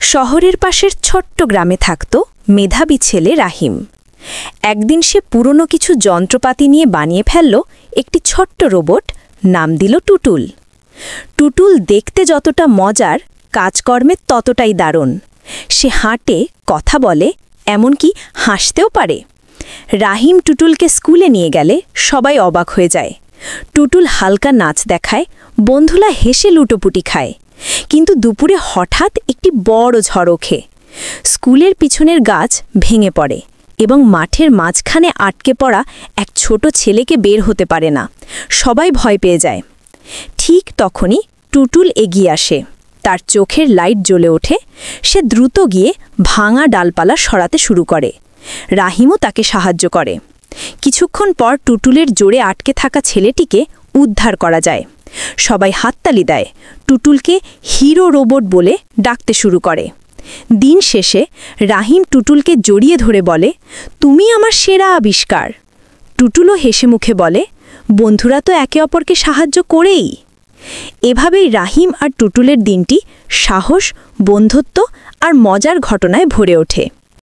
শহরের পাশের ছোট্ট গ্রামে থাকত মেধাবী ছেলে রাহিম। একদিন সে পুরনো কিছু যন্ত্রপাতি নিয়ে বানিয়ে ফেলল একটি ছোট্ট রোবট, নাম দিল টুটুল। টুটুল দেখতে যতটা মজার, কাজকর্মে ততটাই দারুণ। সে হাঁটে, কথা বলে, এমনকি হাসতেও পারে। রাহিম টুটুলকে স্কুলে নিয়ে গেলে সবাই অবাক হয়ে যায়। টুটুল হালকা নাচ দেখায়, বন্ধুরা হেসে লুটোপুটি খায়। কিন্তু দুপুরে হঠাৎ একটি বড় ঝড় ওঠে। স্কুলের পিছনের গাছ ভেঙে পড়ে এবং মাঠের মাঝখানে আটকে পড়া এক ছোট ছেলেকে বের হতে পারে না। সবাই ভয় পেয়ে যায়। ঠিক তখনই টুটুল এগিয়ে আসে। তার চোখের লাইট জ্বলে ওঠে। সে দ্রুত গিয়ে ভাঙা ডালপালা সরাতে শুরু করে। রাহিমও তাকে সাহায্য করে। কিছুক্ষণ পর টুটুলের জোরে আটকে থাকা ছেলেটিকে উদ্ধার করা যায়। সবাই হাততালি দেয়। টুটুলকে হিরো রোবট বলে ডাকতে শুরু করে। দিন শেষে রাহিম টুটুলকে জড়িয়ে ধরে বলে, তুমি আমার সেরা আবিষ্কার। টুটুলও হেসে মুখে বলে, বন্ধুরা তো একে অপরকে সাহায্য করেই। এভাবেই রাহিম আর টুটুলের দিনটি সাহস, বন্ধুত্ব আর মজার ঘটনায় ভরে ওঠে।